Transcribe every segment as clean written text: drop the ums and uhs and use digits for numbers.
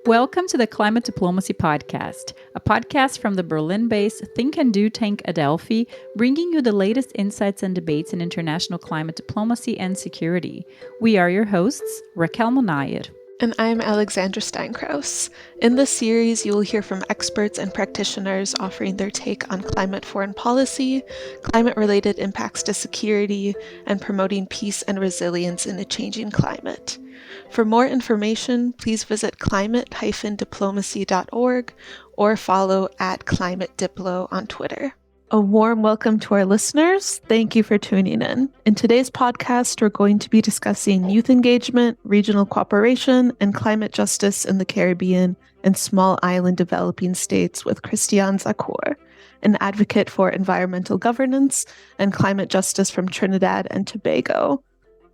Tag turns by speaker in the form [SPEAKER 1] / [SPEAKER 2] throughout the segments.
[SPEAKER 1] Welcome to the Climate Diplomacy Podcast, a podcast from the Berlin-based Think and Do tank Adelphi, bringing you the latest insights and debates in international climate diplomacy and security. We are your hosts, Raquel Monayer.
[SPEAKER 2] And I'm Alexandra Steinkraus. In this series, you will hear from experts and practitioners offering their take on climate foreign policy, climate-related impacts to security, and promoting peace and resilience in a changing climate. For more information, please visit climate-diplomacy.org or follow @ClimateDiplo on Twitter. A warm welcome to our listeners. Thank you for tuning in. In today's podcast, we're going to be discussing youth engagement, regional cooperation, and climate justice in the Caribbean and small island developing states with Christianne Zakour, an advocate for environmental governance and climate justice from Trinidad and Tobago.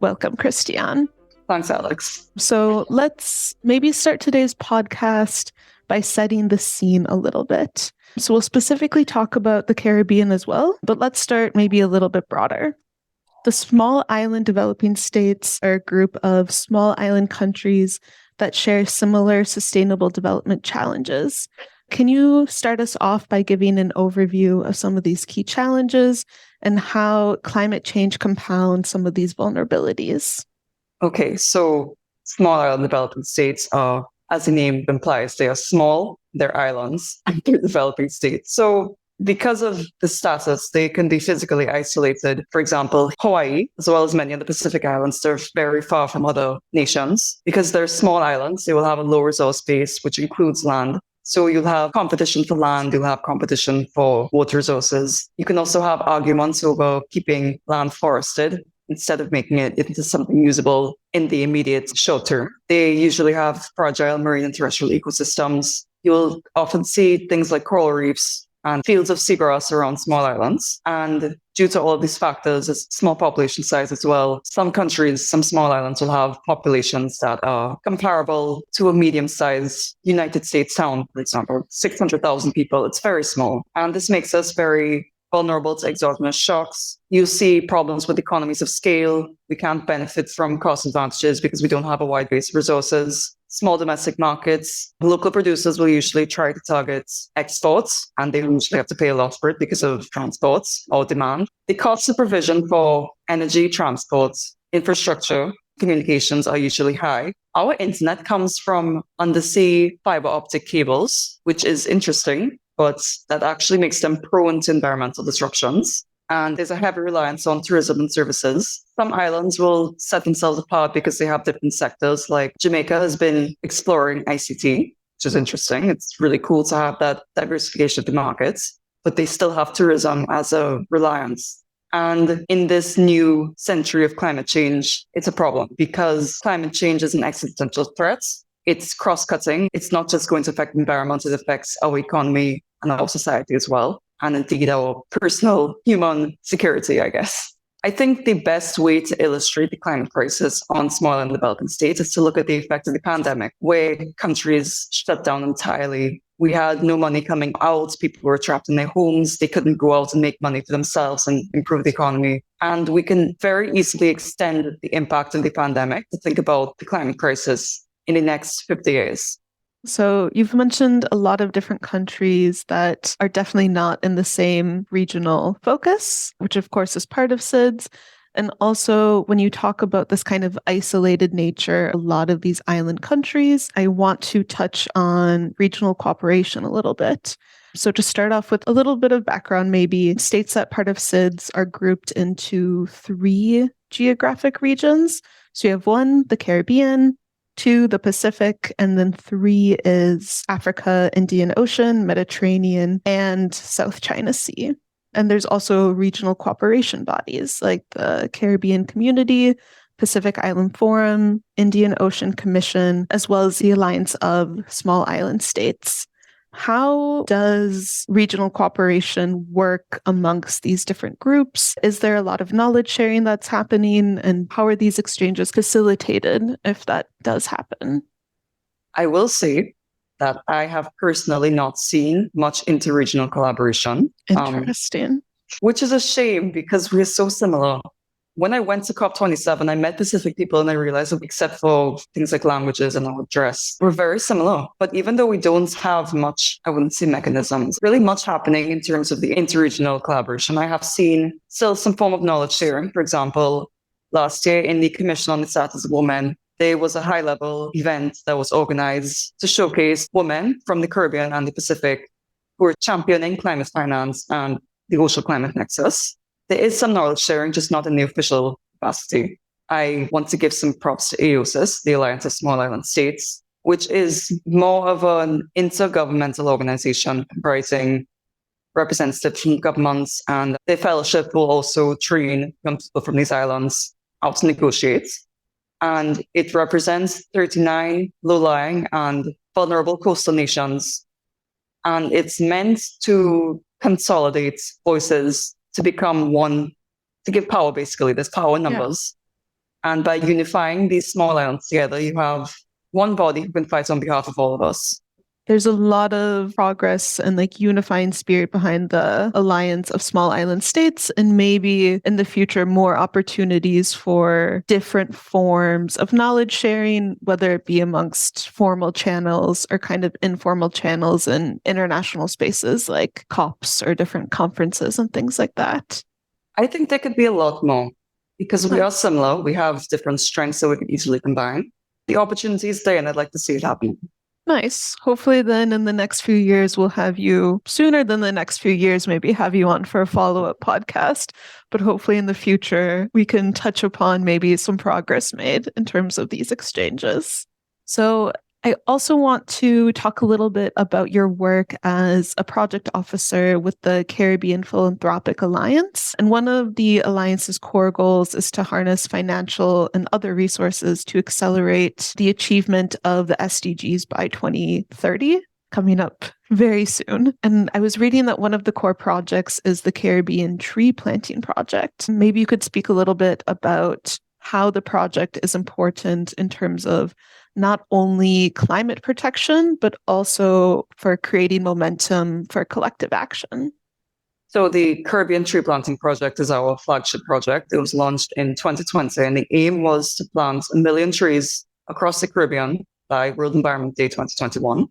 [SPEAKER 2] Welcome, Christianne.
[SPEAKER 3] Thanks, Alex.
[SPEAKER 2] So let's maybe start today's podcast by setting the scene a little bit. So we'll specifically talk about the Caribbean as well, but let's start maybe a little bit broader. The small island developing states are a group of small island countries that share similar sustainable development challenges. Can you start us off by giving an overview of some of these key challenges and how climate change compounds some of these vulnerabilities?
[SPEAKER 3] Okay, so small island developing states are, as the name implies, they are small, they're islands, and they're developing states. So because of the status, they can be physically isolated. For example, Hawaii, as well as many of the Pacific Islands, they're very far from other nations. Because they're small islands, they will have a low resource base, which includes land. So you'll have competition for land, you'll have competition for water resources. You can also have arguments over keeping land forested instead of making it into something usable in the immediate short term. They usually have fragile marine and terrestrial ecosystems. You'll often see things like coral reefs and fields of seagrass around small islands. And due to all of these factors, a small population size as well, some countries, some small islands will have populations that are comparable to a medium-sized United States town, for example, 600,000 people. It's very small. And this makes us very vulnerable to exogenous shocks. You see problems with economies of scale. We can't benefit from cost advantages because we don't have a wide base of resources. Small domestic markets. Local producers will usually try to target exports, and they usually have to pay a lot for it because of transports or demand. The costs of provision for energy, transport, infrastructure, communications are usually high. Our internet comes from undersea fiber optic cables, which is interesting, but that actually makes them prone to environmental disruptions. And there's a heavy reliance on tourism and services. Some islands will set themselves apart because they have different sectors, like Jamaica has been exploring ICT, which is interesting. It's really cool to have that diversification of the markets, but they still have tourism as a reliance. And in this new century of climate change, it's a problem because climate change is an existential threat. It's cross-cutting. It's not just going to affect the environment, it affects our economy and our society as well. And indeed, our personal human security, I guess. I think the best way to illustrate the climate crisis on small and developing states is to look at the effect of the pandemic, where countries shut down entirely. We had no money coming out. People were trapped in their homes. They couldn't go out and make money for themselves and improve the economy. And we can very easily extend the impact of the pandemic to think about the climate crisis in the next 50 years.
[SPEAKER 2] So you've mentioned a lot of different countries that are definitely not in the same regional focus, which of course is part of SIDS. And also when you talk about this kind of isolated nature, a lot of these island countries, I want to touch on regional cooperation a little bit. So to start off with a little bit of background, maybe states that part of SIDS are grouped into 3 geographic regions. So you have 1, the Caribbean, 2, the Pacific, and then 3 is Africa, Indian Ocean, Mediterranean, and South China Sea. And there's also regional cooperation bodies like the Caribbean Community, Pacific Island Forum, Indian Ocean Commission, as well as the Alliance of Small Island States. How does regional cooperation work amongst these different groups? Is there a lot of knowledge sharing that's happening? And how are these exchanges facilitated if that does happen?
[SPEAKER 3] I will say that I have personally not seen much interregional collaboration.
[SPEAKER 2] Interesting.
[SPEAKER 3] Which is a shame because we're so similar. when I went to COP27, I met Pacific people and I realized that except for things like languages and our dress, we're very similar. But even though we don't have much, I wouldn't say mechanisms, really much happening in terms of the interregional collaboration, I have seen still some form of knowledge sharing. For example, last year in the Commission on the Status of Women, there was a high-level event that was organized to showcase women from the Caribbean and the Pacific who are championing climate finance and the Ocean Climate Nexus. There is some knowledge sharing, just not in the official capacity. I want to give some props to AOSIS, the Alliance of Small Island States, which is more of an intergovernmental organization comprising representatives from governments, and their fellowship will also train young people from these islands how to negotiate. And it represents 39 low-lying and vulnerable coastal nations. And it's meant to consolidate voices to become one, to give power, basically. There's power in numbers. Yeah. And by unifying these small islands together, you have one body who can fight on behalf of all of us.
[SPEAKER 2] There's a lot of progress and like unifying spirit behind the Alliance of Small Island States, and maybe in the future more opportunities for different forms of knowledge sharing, whether it be amongst formal channels or kind of informal channels in international spaces like COPs or different conferences and things like that.
[SPEAKER 3] I think there could be a lot more because we are similar. We have different strengths that we can easily combine. The opportunity is there, and I'd like to see it happen.
[SPEAKER 2] Nice. Hopefully then in the next few years, we'll have you sooner than the next few years, maybe have you on for a follow-up podcast. But hopefully in the future, we can touch upon maybe some progress made in terms of these exchanges. So I also want to talk a little bit about your work as a project officer with the Caribbean Philanthropic Alliance. And one of the Alliance's core goals is to harness financial and other resources to accelerate the achievement of the SDGs by 2030, coming up very soon. And I was reading that one of the core projects is the Caribbean Tree Planting Project. Maybe you could speak a little bit about how the project is important in terms of not only climate protection, but also for creating momentum for collective action.
[SPEAKER 3] So the Caribbean Tree Planting Project is our flagship project. It was launched in 2020, and the aim was to plant 1 million trees across the Caribbean by World Environment Day 2021.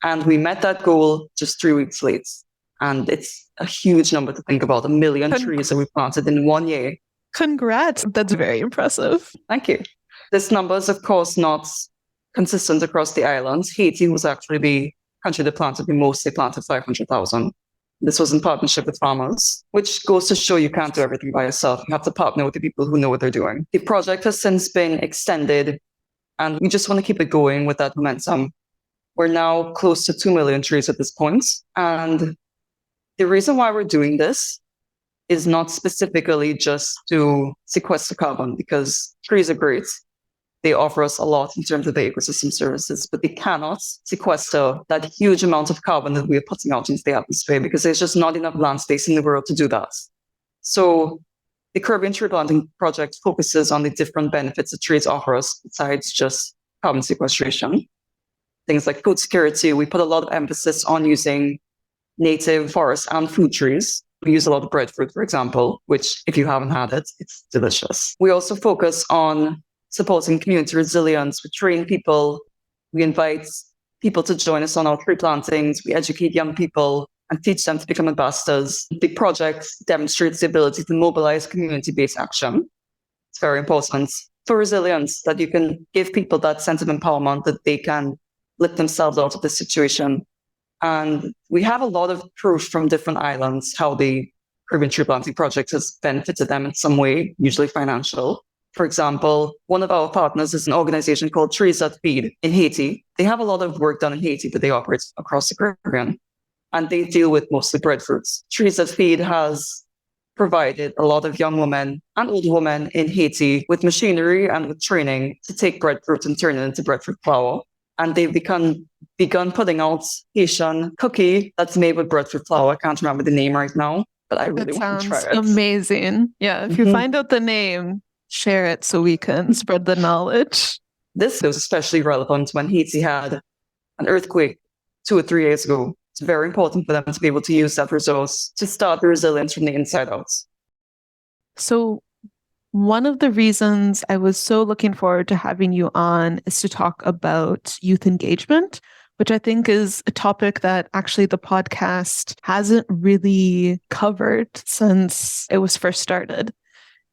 [SPEAKER 3] And we met that goal just 3 weeks late. And it's a huge number to think about, 1 million trees that we planted in 1 year.
[SPEAKER 2] Congrats. That's very impressive.
[SPEAKER 3] Thank you. This number is, of course, not consistent across the islands. Haiti was actually the country that planted the most. They planted 500,000. This was in partnership with farmers, which goes to show you can't do everything by yourself. You have to partner with the people who know what they're doing. The project has since been extended, and we just want to keep it going with that momentum. We're now close to 2 million trees at this point. And the reason why we're doing this is not specifically just to sequester carbon, because trees are great. They offer us a lot in terms of the ecosystem services, but they cannot sequester that huge amount of carbon that we're putting out into the atmosphere, because there's just not enough land space in the world to do that. So the Caribbean Tree Planting Project focuses on the different benefits that trees offer us besides just carbon sequestration. Things like food security. We put a lot of emphasis on using native forests and food trees. We use a lot of breadfruit, for example, which if you haven't had it, it's delicious. We also focus on supporting community resilience. We train people. We invite people to join us on our tree plantings. We educate young people and teach them to become ambassadors. The project demonstrates the ability to mobilize community-based action. It's very important for resilience, that you can give people that sense of empowerment that they can lift themselves out of this situation. And we have a lot of proof from different islands how the Caribbean Tree Planting Project has benefited them in some way, usually financial. For example, one of our partners is an organization called Trees That Feed in Haiti. They have a lot of work done in Haiti, but they operate across the Caribbean. And they deal with mostly breadfruits. Trees That Feed has provided a lot of young women and old women in Haiti with machinery and with training to take breadfruit and turn it into breadfruit flour. And they've begun putting out Haitian cookie that's made with breadfruit flour. I can't remember the name right now, but I really want to try it.
[SPEAKER 2] That sounds amazing. Yeah, if you find out the name, share it so we can spread the knowledge.
[SPEAKER 3] This was especially relevant when Haiti had an earthquake 2 or 3 years ago. It's very important for them to be able to use that resource to start the resilience from the inside out.
[SPEAKER 2] So One of the reasons I was so looking forward to having you on is to talk about youth engagement, which I think is a topic that actually the podcast hasn't really covered since it was first started.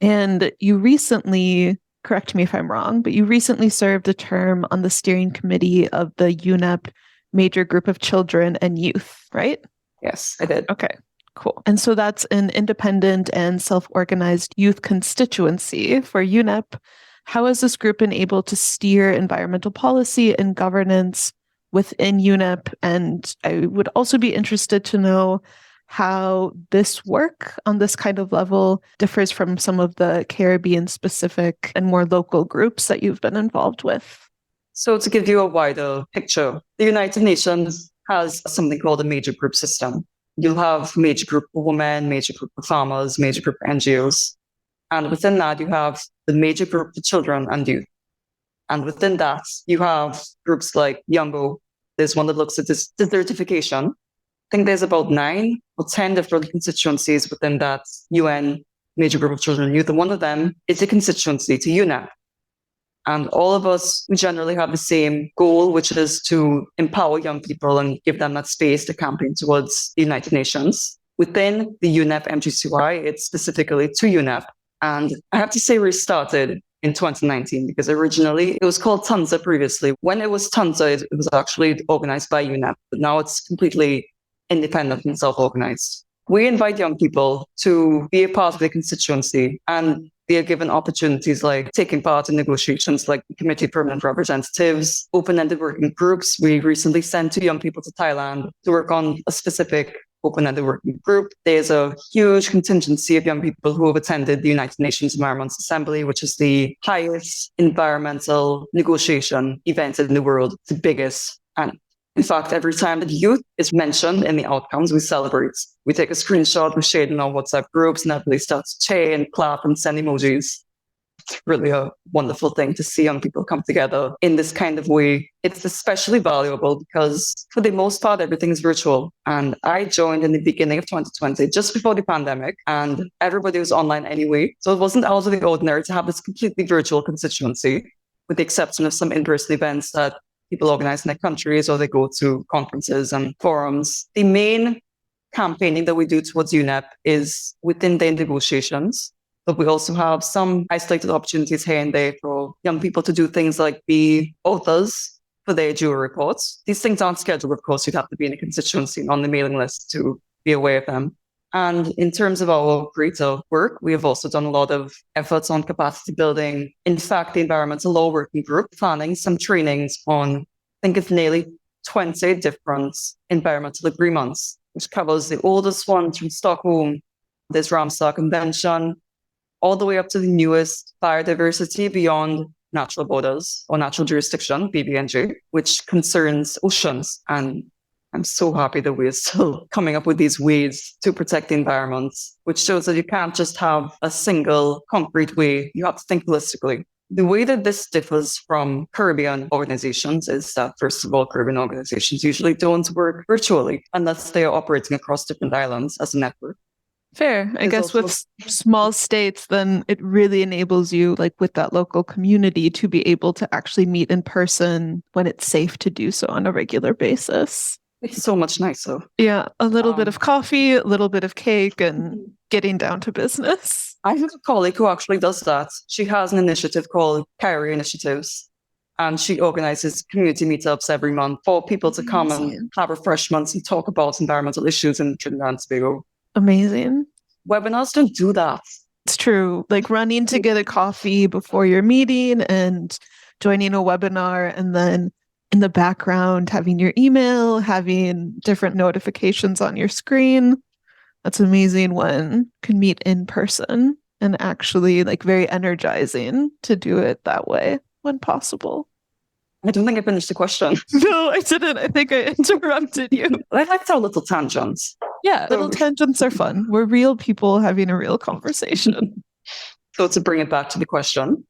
[SPEAKER 2] And you recently, correct me if I'm wrong, but you recently served a term on the steering committee of the UNEP Major Group of Children and Youth, right?
[SPEAKER 3] Yes, I did.
[SPEAKER 2] Okay. Cool. And so that's an independent and self-organized youth constituency for UNEP. How has this group been able to steer environmental policy and governance within UNEP? And I would also be interested to know how this work on this kind of level differs from some of the Caribbean-specific and more local groups that you've been involved with.
[SPEAKER 3] So to give you a wider picture, the United Nations has something called a major group system. You'll have major group of women, major group of farmers, major group of NGOs. And within that, you have the major group of children and youth. And within that, you have groups like Yumbo. There's one that looks at desertification. I think there's about 9 or 10 different constituencies within that UN major group of children and youth. And one of them is a constituency to UNEP. And all of us, we generally have the same goal, which is to empower young people and give them that space to campaign towards the United Nations. Within the UNEP MGCY, it's specifically to UNEP. And I have to say we started in 2019 because originally it was called TUNZA previously. When it was TUNZA, it was actually organized by UNEP, but now it's completely independent and self-organized. We invite young people to be a part of the constituency, and they are given opportunities like taking part in negotiations like the Committee of Permanent Representatives, open-ended working groups. We recently sent 2 young people to Thailand to work on a specific open-ended working group. There's a huge contingency of young people who have attended the United Nations Environment Assembly, which is the highest environmental negotiation event in the world, the biggest. And in fact, every time that youth is mentioned in the outcomes, we celebrate. We take a screenshot, we share it in our WhatsApp groups, and everybody starts to cheer and clap and send emojis. It's really a wonderful thing to see young people come together in this kind of way. It's especially valuable because for the most part, everything is virtual. And I joined in the beginning of 2020, just before the pandemic, and everybody was online anyway. So it wasn't out of the ordinary to have this completely virtual constituency, with the exception of some in-person events that people organize in their countries or they go to conferences and forums. The main campaigning that we do towards UNEP is within their negotiations, but we also have some isolated opportunities here and there for young people to do things like be authors for their jury reports. These things aren't scheduled, of course. You'd have to be in a constituency and on the mailing list to be aware of them. And in terms of our greater work, we have also done a lot of efforts on capacity building. In fact, the Environmental Law Working Group planning some trainings on, I think it's nearly 20 different environmental agreements, which covers the oldest ones from Stockholm, this Ramsar Convention, all the way up to the newest biodiversity beyond natural borders or natural jurisdiction, BBNJ, which concerns oceans. And I'm so happy that we're still coming up with these ways to protect the environment, which shows that you can't just have a single concrete way. You have to think holistically. The way that this differs from Caribbean organizations is that, first of all, Caribbean organizations usually don't work virtually unless they are operating across different islands as a network.
[SPEAKER 2] Fair. I guess with small states, then it really enables you, like with that local community, to be able to actually meet in person when it's safe to do so on a regular basis.
[SPEAKER 3] It's so much nicer.
[SPEAKER 2] Yeah, a little bit of coffee, a little bit of cake, and getting down to business.
[SPEAKER 3] I have a colleague who actually does that. She has an initiative called Carry Initiatives, and she organizes community meetups every month for people to come and have refreshments and talk about environmental issues in Trinidad and Tobago.
[SPEAKER 2] Amazing.
[SPEAKER 3] Webinars don't do that.
[SPEAKER 2] It's true. Like running to get a coffee before your meeting and joining a webinar, and then in the background having your email, having different notifications on your screen. That's amazing when you can meet in person, and actually like very energizing to do it that way when possible.
[SPEAKER 3] I don't think I finished the question.
[SPEAKER 2] No, I didn't. I think I interrupted you.
[SPEAKER 3] I like our little tangents.
[SPEAKER 2] Yeah, little tangents are fun. We're real people having a real conversation.
[SPEAKER 3] So to bring it back to the question,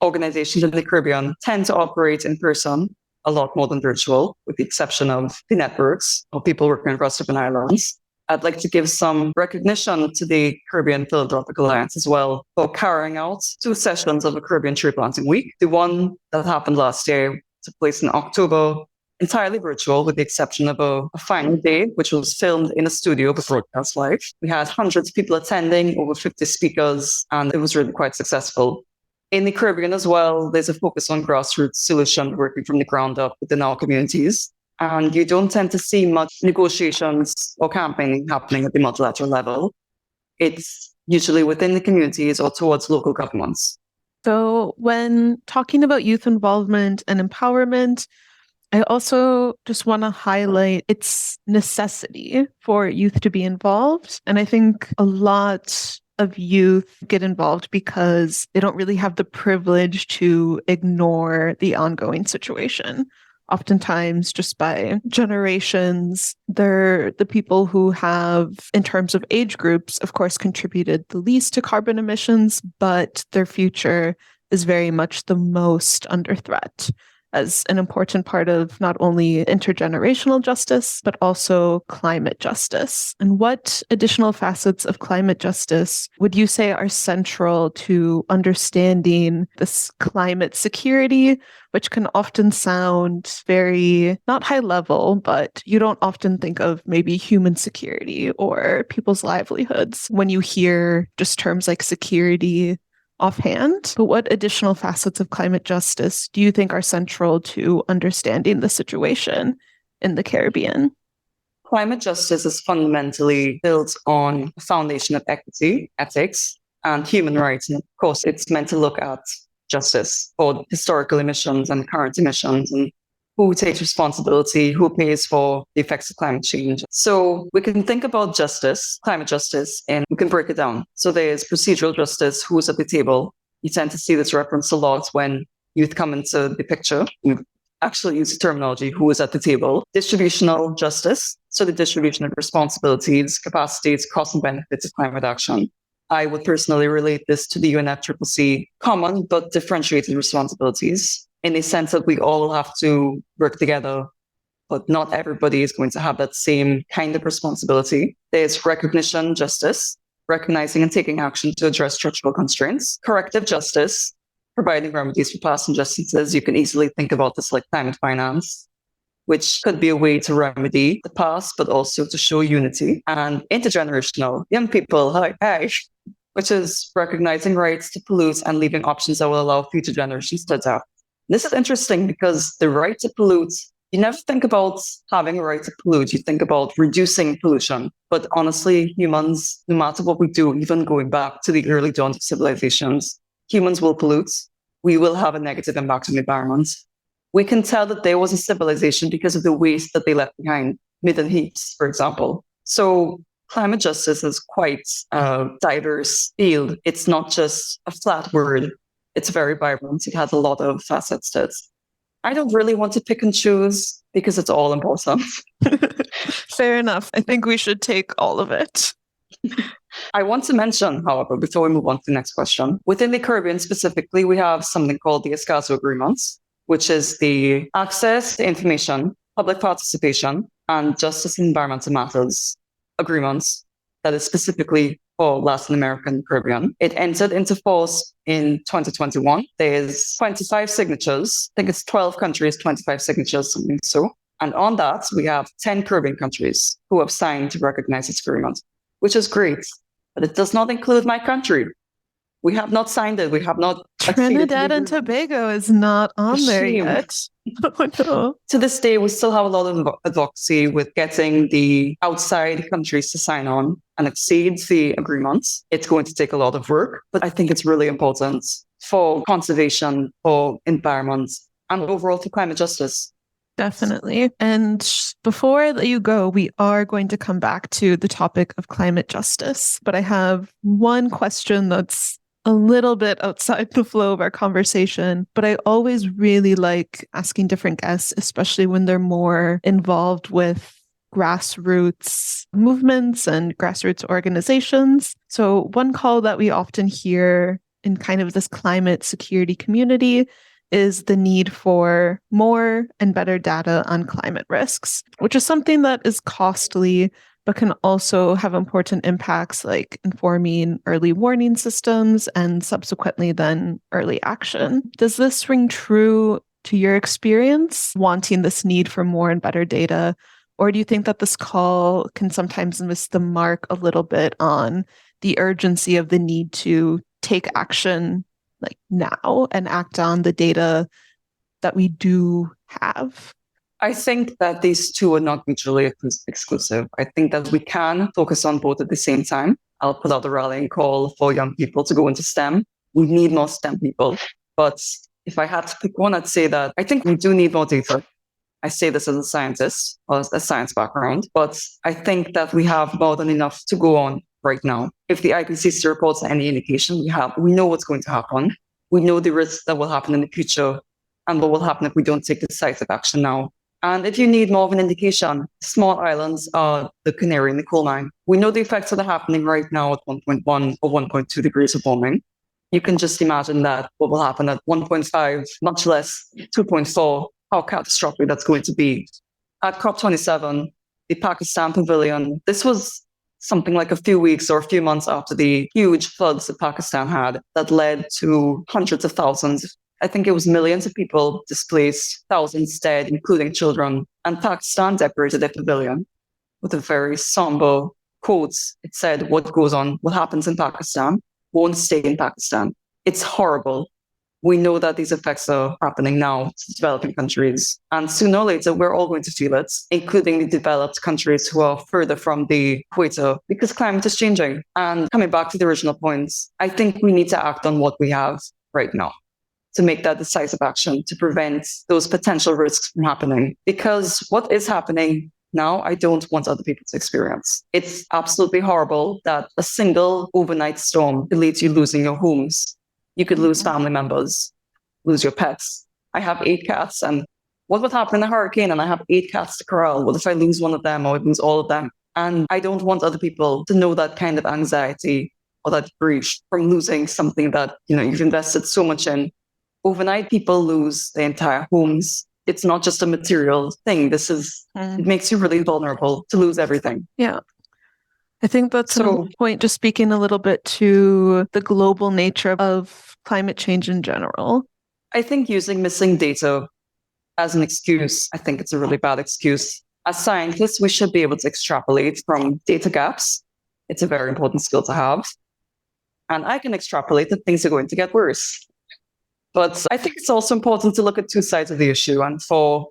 [SPEAKER 3] organizations in the Caribbean tend to operate in person a lot more than virtual, with the exception of the networks of people working across different islands. I'd like to give some recognition to the Caribbean Philanthropic Alliance as well for carrying out 2 sessions of a Caribbean Tree Planting Week. The one that happened last year took place in October, entirely virtual with the exception of a final day, which was filmed in a studio but broadcast live. We had hundreds of people attending, over 50 speakers, and it was really quite successful. In the Caribbean as well, there's a focus on grassroots solution working from the ground up within our communities. And you don't tend to see much negotiations or campaigning happening at the multilateral level. It's usually within the communities or towards local governments.
[SPEAKER 2] So when talking about youth involvement and empowerment, I also just want to highlight its necessity for youth to be involved. And I think a lot of youth get involved because they don't really have the privilege to ignore the ongoing situation. Oftentimes, just by generations, they're the people who have, in terms of age groups, of course, contributed the least to carbon emissions, but their future is very much the most under threat as an important part of not only intergenerational justice, but also climate justice. And what additional facets of climate justice would you say are central to understanding this climate security, which can often sound very, not high level, but you don't often think of maybe human security or people's livelihoods when you hear just terms like security offhand, but what additional facets of climate justice do you think are central to understanding the situation in the Caribbean?
[SPEAKER 3] Climate justice is fundamentally built on a foundation of equity, ethics, and human rights. And of course, it's meant to look at justice for historical emissions and current emissions and who takes responsibility, who pays for the effects of climate change. So we can think about justice, climate justice, and we can break it down. So there's procedural justice, who's at the table. You tend to see this reference a lot when youth come into the picture. We actually use the terminology, who is at the table. Distributional justice, so the distribution of responsibilities, capacities, costs and benefits of climate action. I would personally relate this to the UNEP CCC common but differentiated responsibilities, in the sense that we all have to work together, but not everybody is going to have that same kind of responsibility. There's recognition justice, recognizing and taking action to address structural constraints. Corrective justice, providing remedies for past injustices. You can easily think about this like climate finance, which could be a way to remedy the past, but also to show unity. And intergenerational, young people, hi, which is recognizing rights to pollute and leaving options that will allow future generations to adapt. This is interesting because the right to pollute, you never think about having a right to pollute. You think about reducing pollution. But honestly, humans, no matter what we do, even going back to the early dawn of civilizations, humans will pollute. We will have a negative impact on the environment. We can tell that there was a civilization because of the waste that they left behind, midden heaps, for example. So climate justice is quite a diverse field. It's not just a flat word. It's very vibrant. It has a lot of facets to it. I don't really want to pick and choose because it's all important.
[SPEAKER 2] Fair enough. I think we should take all of it.
[SPEAKER 3] I want to mention, however, before we move on to the next question, within the Caribbean specifically, we have something called the Escazú Agreements, which is the access to information, public participation, and justice in environmental matters agreements that is specifically for Latin America and Caribbean. It entered into force in 2021. There's 25 signatures. I think it's 12 countries, 25 signatures, something so. And on that, we have 10 Caribbean countries who have signed to recognize this agreement, which is great. But it does not include my country. We have not signed it. We have not.
[SPEAKER 2] Trinidad and Tobago is not on there yet. Oh, no.
[SPEAKER 3] To this day, we still have a lot of advocacy with getting the outside countries to sign on and exceed the agreements. It's going to take a lot of work, but I think it's really important for conservation, for environment, and overall for climate justice.
[SPEAKER 2] Definitely. And before I let you go, we are going to come back to the topic of climate justice. But I have one question that's a little bit outside the flow of our conversation, but I always really like asking different guests, especially when they're more involved with grassroots movements and grassroots organizations. So one call that we often hear in kind of this climate security community is the need for more and better data on climate risks, which is something that is costly but can also have important impacts like informing early warning systems and subsequently then early action. Does this ring true to your experience, wanting this need for more and better data? Or do you think that this call can sometimes miss the mark a little bit on the urgency of the need to take action like now and act on the data that we do have?
[SPEAKER 3] I think that these two are not mutually exclusive. I think that we can focus on both at the same time. I'll put out a rallying call for young people to go into STEM. We need more STEM people. But if I had to pick one, I'd say that I think we do need more data. I say this as a scientist or a science background, but I think that we have more than enough to go on right now. If the IPCC reports any indication, we know what's going to happen. We know the risks that will happen in the future and what will happen if we don't take decisive action now. And if you need more of an indication, small islands are the canary in the coal mine. We know the effects that are happening right now at 1.1 or 1.2 degrees of warming. You can just imagine that what will happen at 1.5, much less 2.4, how catastrophic that's going to be. At COP27, the Pakistan pavilion, this was something like a few weeks or a few months after the huge floods that Pakistan had that led to hundreds of thousands. I think it was millions of people displaced, thousands dead, including children. And Pakistan decorated their pavilion with a very somber quotes. It said, what happens in Pakistan won't stay in Pakistan. It's horrible. We know that these effects are happening now to developing countries. And sooner or later, we're all going to feel it, including the developed countries who are further from the equator, because climate is changing. And coming back to the original points, I think we need to act on what we have right now to make that decisive action to prevent those potential risks from happening. Because what is happening now, I don't want other people to experience. It's absolutely horrible that a single overnight storm could lead to you losing your homes. You could lose family members, lose your pets. I have 8 cats, and what would happen in a hurricane? And I have 8 cats to corral. What if I lose one of them or I lose all of them? And I don't want other people to know that kind of anxiety or that grief from losing something that you've invested so much in. Overnight, people lose their entire homes. It's not just a material thing. It makes you really vulnerable to lose everything.
[SPEAKER 2] Yeah. I think that's a point, just speaking a little bit to the global nature of climate change in general.
[SPEAKER 3] I think using missing data as an excuse, I think it's a really bad excuse. As scientists, we should be able to extrapolate from data gaps. It's a very important skill to have. And I can extrapolate that things are going to get worse. But I think it's also important to look at two sides of the issue. And for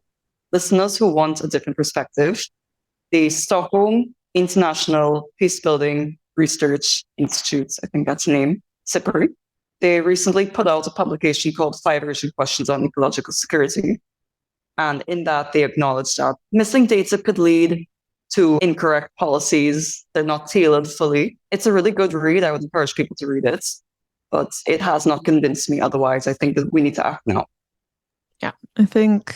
[SPEAKER 3] listeners who want a different perspective, the Stockholm International Peacebuilding Research Institute, I think that's the name, SIPRI, they recently put out a publication called 5 Urgent Questions on Ecological Security. And in that, they acknowledged that missing data could lead to incorrect policies. They're not tailored fully. It's a really good read. I would encourage people to read it. But it has not convinced me otherwise. I think that we need to act now.
[SPEAKER 2] Yeah, I think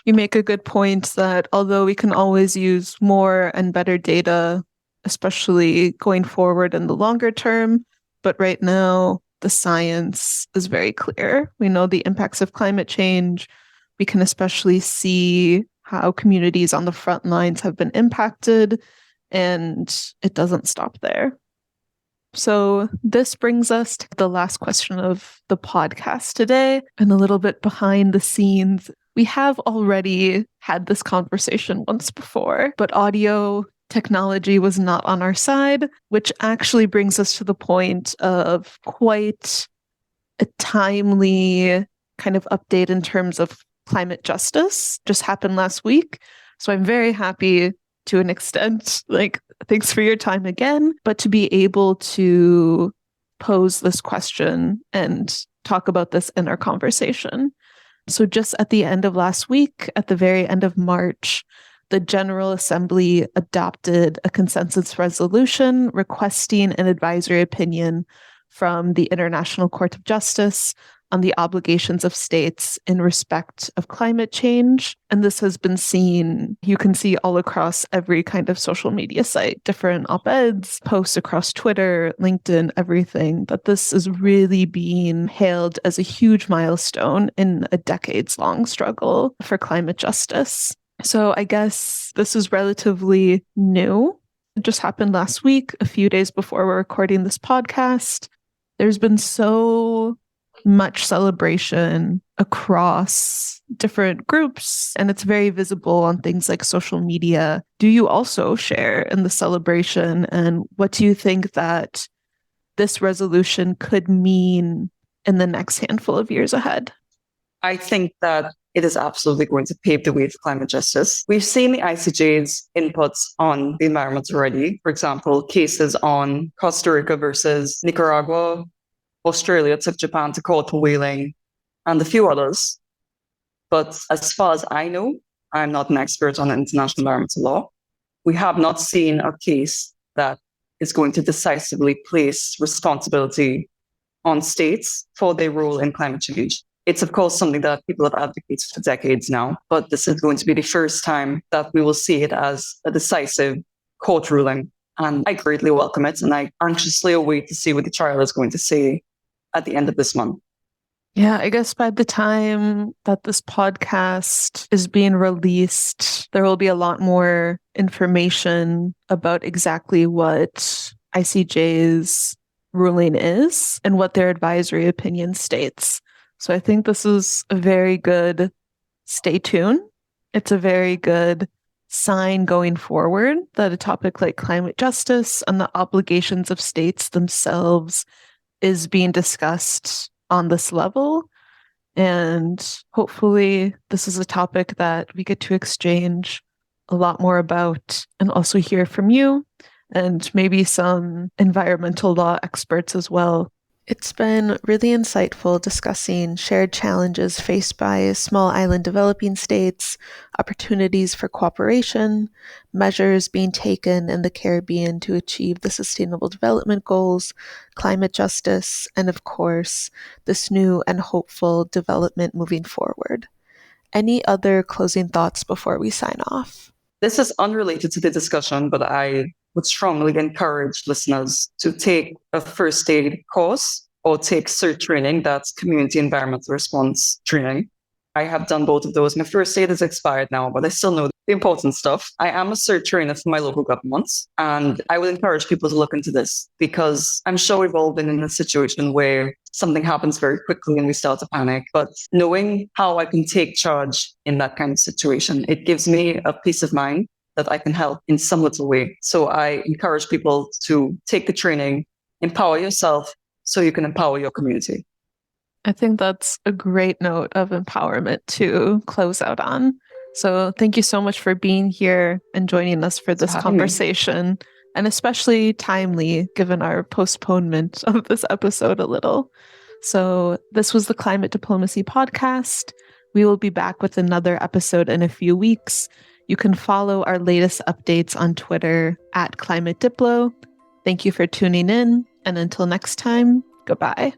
[SPEAKER 2] you make a good point that although we can always use more and better data, especially going forward in the longer term, but right now the science is very clear. We know the impacts of climate change. We can especially see how communities on the front lines have been impacted, and it doesn't stop there. So this brings us to the last question of the podcast today, and a little bit behind the scenes. We have already had this conversation once before, but audio technology was not on our side, which actually brings us to the point of quite a timely kind of update in terms of climate justice. Just happened last week. So I'm very happy to an extent, thanks for your time again, but to be able to pose this question and talk about this in our conversation. So just at the end of last week, at the very end of March, the General Assembly adopted a consensus resolution requesting an advisory opinion from the International Court of Justice on the obligations of states in respect of climate change. And this has been seen, you can see all across every kind of social media site, different op-eds, posts across Twitter, LinkedIn, everything, that this is really being hailed as a huge milestone in a decades-long struggle for climate justice. So I guess this is relatively new It just happened last week, a few days before we're recording this podcast. There's been so much celebration across different groups, and it's very visible on things like social media. Do you also share in the celebration, and what do you think that this resolution could mean in the next handful of years ahead?
[SPEAKER 3] I think that it is absolutely going to pave the way for climate justice. We've seen the ICJ's inputs on the environment already. For example, cases on Costa Rica versus Nicaragua. Australia took Japan to court for whaling, and a few others. But as far as I know, I'm not an expert on international environmental law. We have not seen a case that is going to decisively place responsibility on states for their role in climate change. It's, of course, something that people have advocated for decades now, but this is going to be the first time that we will see it as a decisive court ruling. And I greatly welcome it, and I anxiously await to see what the trial is going to say at the end of this month.
[SPEAKER 2] Yeah, I guess by the time that this podcast is being released, there will be a lot more information about exactly what ICJ's ruling is and what their advisory opinion states. So I think this is a very good stay tuned. It's a very good sign going forward that a topic like climate justice and the obligations of states themselves is being discussed on this level. And hopefully this is a topic that we get to exchange a lot more about and also hear from you and maybe some environmental law experts as well. It's been really insightful discussing shared challenges faced by small island developing states, opportunities for cooperation, measures being taken in the Caribbean to achieve the Sustainable Development Goals, climate justice, and of course, this new and hopeful development moving forward. Any other closing thoughts before we sign off?
[SPEAKER 3] This is unrelated to the discussion, but I would strongly encourage listeners to take a first aid course or take CERT training, that's community environmental response training. I have done both of those. My first aid is expired now, but I still know the important stuff. I am a CERT trainer for my local government, and I would encourage people to look into this because I'm sure we've all been in a situation where something happens very quickly and we start to panic. But knowing how I can take charge in that kind of situation, it gives me a peace of mind that I can help in some little way. So I encourage people to take the training, empower yourself so you can empower your community.
[SPEAKER 2] I think that's a great note of empowerment to close out on. So thank you so much for being here and joining us for this conversation, and especially timely given our postponement of this episode a little. So this was the Climate Diplomacy Podcast. We will be back with another episode in a few weeks. You can follow our latest updates on Twitter @ClimateDiplo. Thank you for tuning in, and until next time, goodbye.